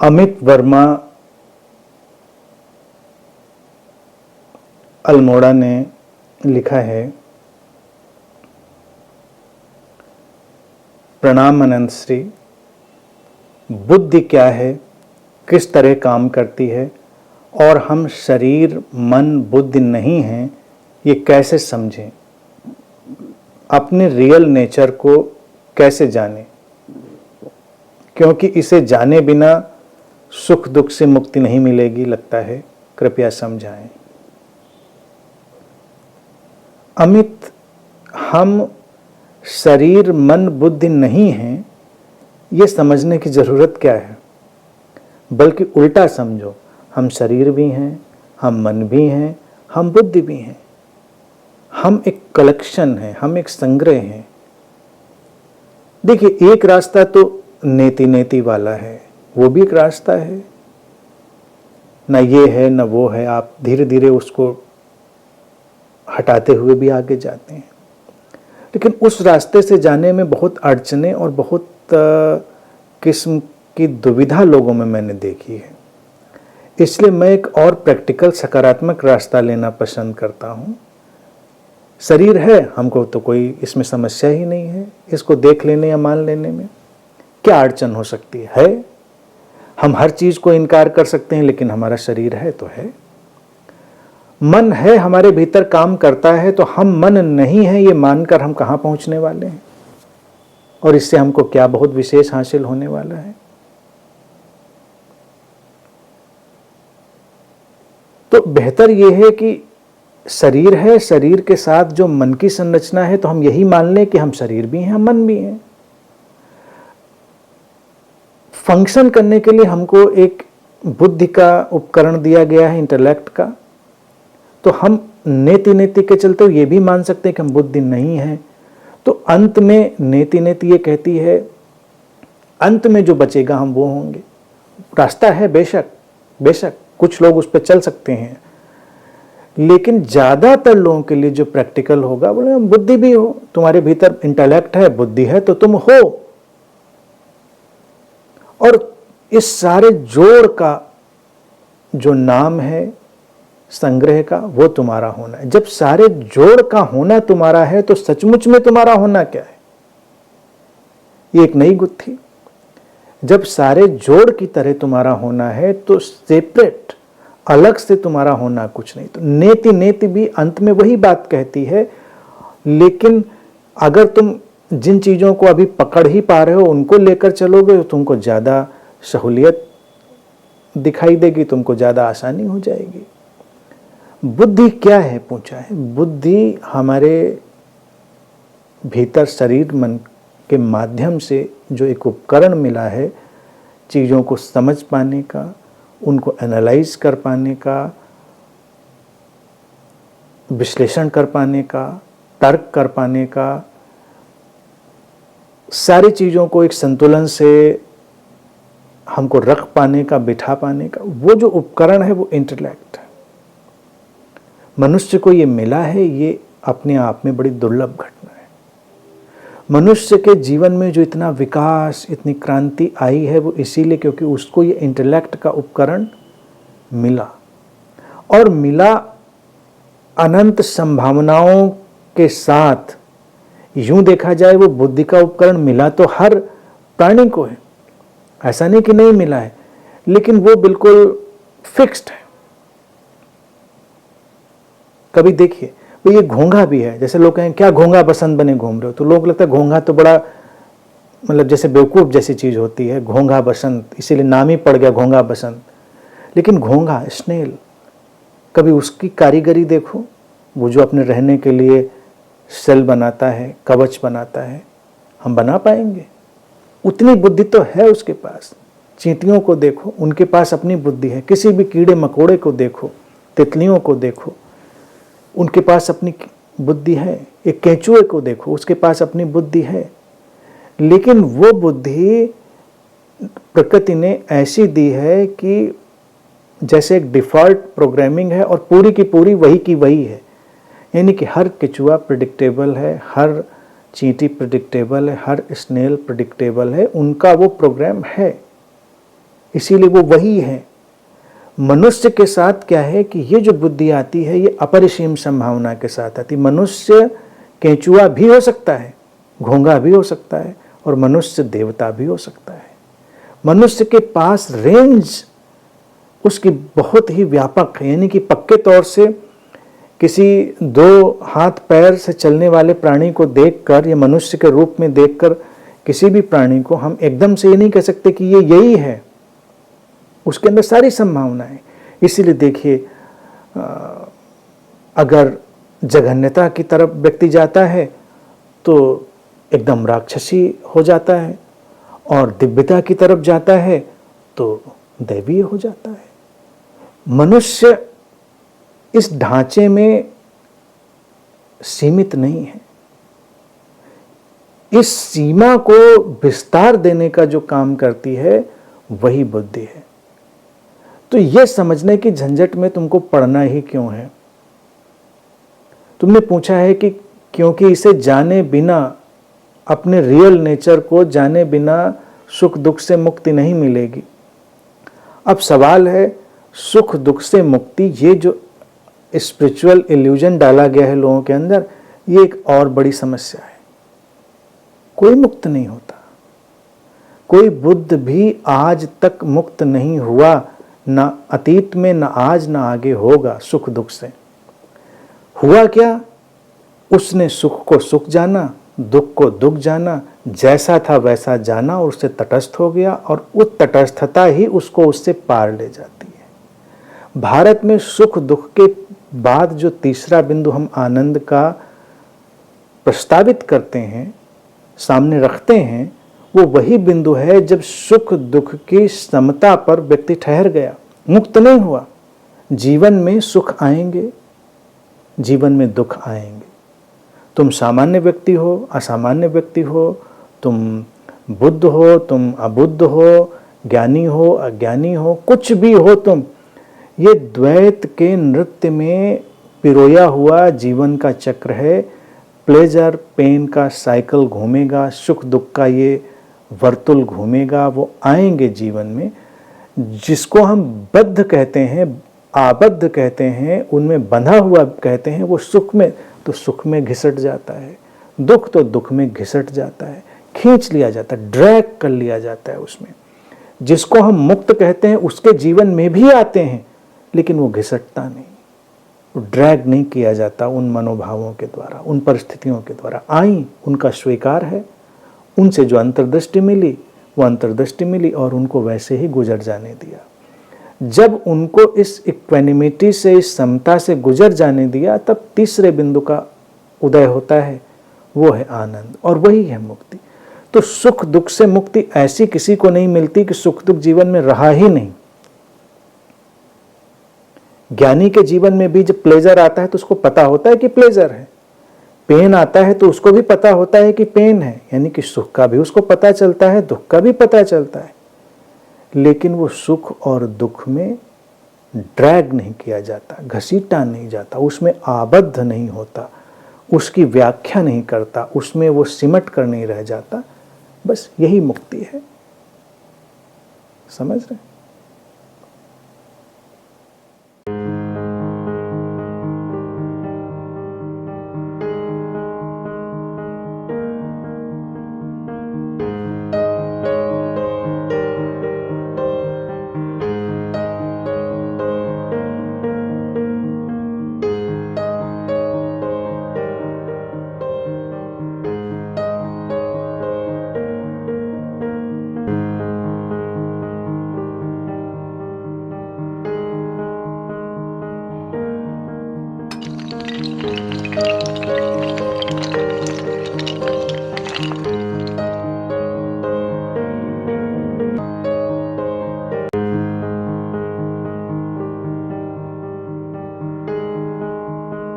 अमित वर्मा अल्मोड़ा ने लिखा है, प्रणाम अनंत श्री। बुद्धि क्या है, किस तरह काम करती है और हम शरीर मन बुद्धि नहीं हैं, ये कैसे समझें? अपने रियल नेचर को कैसे जानें? क्योंकि इसे जाने बिना सुख दुख से मुक्ति नहीं मिलेगी लगता है। कृपया समझाएं। अमित, हम शरीर मन बुद्धि नहीं हैं, ये समझने की ज़रूरत क्या है? बल्कि उल्टा समझो, हम शरीर भी हैं, हम मन भी हैं, हम बुद्धि भी हैं। हम एक कलेक्शन है, हम एक संग्रह हैं। देखिए, एक रास्ता तो नेति नेति वाला है, वो भी एक रास्ता है। ना ये है ना वो है, आप धीरे धीरे उसको हटाते हुए भी आगे जाते हैं। लेकिन उस रास्ते से जाने में बहुत अड़चने और बहुत किस्म की दुविधा लोगों में मैंने देखी है। इसलिए मैं एक और प्रैक्टिकल सकारात्मक रास्ता लेना पसंद करता हूँ। शरीर है, हमको तो कोई इसमें समस्या ही नहीं है। इसको देख लेने या मान लेने में क्या अड़चन हो सकती है? हम हर चीज़ को इनकार कर सकते हैं, लेकिन हमारा शरीर है तो है। मन है, हमारे भीतर काम करता है, तो हम मन नहीं है ये मानकर हम कहाँ पहुँचने वाले हैं? और इससे हमको क्या बहुत विशेष हासिल होने वाला है? तो बेहतर यह है कि शरीर है, शरीर के साथ जो मन की संरचना है, तो हम यही मान लें कि हम शरीर भी हैं, हम मन भी हैं। फंक्शन करने के लिए हमको एक बुद्धि का उपकरण दिया गया है, इंटेलेक्ट का। तो हम नेति नेति के चलते ये भी मान सकते हैं कि हम बुद्धि नहीं है। तो अंत में नेति नेति ये कहती है, अंत में जो बचेगा हम वो होंगे। रास्ता है बेशक, बेशक कुछ लोग उस पर चल सकते हैं, लेकिन ज्यादातर लोगों के लिए जो प्रैक्टिकल होगा, बोले बुद्धि भी हो, तुम्हारे भीतर इंटेलेक्ट है, बुद्धि है, तो तुम हो। और इस सारे जोड़ का जो नाम है संग्रह का, वो तुम्हारा होना है। जब सारे जोड़ का होना तुम्हारा है, तो सचमुच में तुम्हारा होना क्या है? ये एक नई गुत्थी। जब सारे जोड़ की तरह तुम्हारा होना है, तो सेपरेट, अलग से तुम्हारा होना कुछ नहीं। तो नेति नेति भी अंत में वही बात कहती है। लेकिन अगर तुम जिन चीज़ों को अभी पकड़ ही पा रहे हो, उनको लेकर चलोगे, तो तुमको ज़्यादा सहूलियत दिखाई देगी, तुमको ज़्यादा आसानी हो जाएगी। बुद्धि क्या है पूछा है। बुद्धि हमारे भीतर शरीर मन के माध्यम से जो एक उपकरण मिला है, चीज़ों को समझ पाने का, उनको एनालाइज कर पाने का, विश्लेषण कर पाने का, तर्क कर पाने का, सारी चीज़ों को एक संतुलन से हमको रख पाने का, बिठा पाने का, वो जो उपकरण है वो इंटेलेक्ट है। मनुष्य को ये मिला है, ये अपने आप में बड़ी दुर्लभ घटना है। मनुष्य के जीवन में जो इतना विकास, इतनी क्रांति आई है, वो इसीलिए क्योंकि उसको ये इंटेलेक्ट का उपकरण मिला। और मिला अनंत संभावनाओं के साथ। यूं देखा जाए, वो बुद्धि का उपकरण मिला तो हर प्राणी को है, ऐसा नहीं कि नहीं मिला है, लेकिन वो बिल्कुल फिक्स्ड है। कभी देखिए, वो ये घोंघा भी है। जैसे लोग कहें क्या घोंघा बसंत बने घूम रहे हो, तो लोग लगता है घोंघा तो बड़ा मतलब जैसे बेवकूफ़ जैसी चीज़ होती है, घोंघा बसंत, इसीलिए नाम ही पड़ गया घोंघा बसंत। लेकिन घोंघा, स्नेल, कभी उसकी कारीगरी देखो। वो जो अपने रहने के लिए सेल बनाता है, कवच बनाता है, हम बना पाएंगे? उतनी बुद्धि तो है उसके पास। चींटियों को देखो, उनके पास अपनी बुद्धि है। किसी भी कीड़े मकोड़े को देखो, तितलियों को देखो, उनके पास अपनी बुद्धि है। एक केंचुए को देखो, उसके पास अपनी बुद्धि है। लेकिन वो बुद्धि प्रकृति ने ऐसी दी है कि जैसे एक डिफ़ॉल्ट प्रोग्रामिंग है, और पूरी की पूरी वही की वही है। यानी कि हर केचुआ प्रेडिक्टेबल है, हर चींटी प्रेडिक्टेबल है, हर स्नेल प्रेडिक्टेबल है, उनका वो प्रोग्राम है। इसीलिए वो वही है। मनुष्य के साथ क्या है कि ये जो बुद्धि आती है ये अपरिसीम संभावना के साथ आती। मनुष्य केंचुआ भी हो सकता है, घोंघा भी हो सकता है, और मनुष्य देवता भी हो सकता है। मनुष्य के पास रेंज उसकी बहुत ही व्यापक है, यानी कि पक्के तौर से किसी 2 हाथ पैर से चलने वाले प्राणी को देखकर या मनुष्य के रूप में देखकर किसी भी प्राणी को हम एकदम से ये नहीं कह सकते कि ये यही है, उसके अंदर सारी संभावनाएं। इसीलिए देखिए, अगर जघन्यता की तरफ व्यक्ति जाता है तो एकदम राक्षसी हो जाता है, और दिव्यता की तरफ जाता है तो दैवीय हो जाता है। मनुष्य इस ढांचे में सीमित नहीं है। इस सीमा को विस्तार देने का जो काम करती है वही बुद्धि है। तो यह समझने की झंझट में तुमको पढ़ना ही क्यों है? तुमने पूछा है कि क्योंकि इसे जाने बिना, अपने रियल नेचर को जाने बिना सुख दुख से मुक्ति नहीं मिलेगी। अब सवाल है, सुख दुख से मुक्ति, ये जो स्पिरिचुअल इल्यूजन डाला गया है लोगों के अंदर, ये एक और बड़ी समस्या है। कोई मुक्त नहीं होता। कोई बुद्ध भी आज तक मुक्त नहीं हुआ, ना अतीत में, ना आज, ना आगे होगा सुख दुख से। हुआ क्या? उसने सुख को सुख जाना, दुख को दुख जाना, जैसा था वैसा जाना और उससे तटस्थ हो गया, और उस तटस्थता ही उसको उससे पार ले जाती है। भारत में सुख दुख के बाद जो तीसरा बिंदु हम आनंद का प्रस्तावित करते हैं, सामने रखते हैं, वो वही बिंदु है जब सुख दुख की समता पर व्यक्ति ठहर गया, मुक्त नहीं हुआ। जीवन में सुख आएंगे, जीवन में दुख आएंगे। तुम सामान्य व्यक्ति हो, असामान्य व्यक्ति हो, तुम बुद्ध हो, तुम अबुद्ध हो, ज्ञानी हो, अज्ञानी हो, कुछ भी हो तुम, ये द्वैत के नृत्य में पिरोया हुआ जीवन का चक्र है। प्लेजर पेन का साइकिल घूमेगा, सुख दुख का ये वर्तुल घूमेगा। वो आएंगे जीवन में। जिसको हम बद्ध कहते हैं, आबद्ध कहते हैं, उनमें बंधा हुआ कहते हैं, वो सुख में तो सुख में घिसट जाता है, दुख तो दुख में घिसट जाता है, खींच लिया जाता है, ड्रैग कर लिया जाता है उसमें। जिसको हम मुक्त कहते हैं उसके जीवन में भी आते हैं, लेकिन वो घिसटता नहीं, वो ड्रैग नहीं किया जाता उन मनोभावों के द्वारा, उन परिस्थितियों के द्वारा। आई, उनका स्वीकार है, उनसे जो अंतर्दृष्टि मिली वो अंतर्दृष्टि मिली, और उनको वैसे ही गुजर जाने दिया। जब उनको इस इक्वेनिमिटी से, इस समता से गुजर जाने दिया, तब तीसरे बिंदु का उदय होता है, वो है आनंद, और वही है मुक्ति। तो सुख दुख से मुक्ति ऐसी किसी को नहीं मिलती कि सुख दुख जीवन में रहा ही नहीं। ज्ञानी के जीवन में भी जब प्लेजर आता है तो उसको पता होता है कि प्लेजर है, पेन आता है तो उसको भी पता होता है कि पेन है, यानी कि सुख का भी उसको पता चलता है, दुख का भी पता चलता है। लेकिन वो सुख और दुख में ड्रैग नहीं किया जाता, घसीटा नहीं जाता, उसमें आबद्ध नहीं होता, उसकी व्याख्या नहीं करता, उसमें वो सिमट कर नहीं रह जाता। बस यही मुक्ति है। समझ रहे?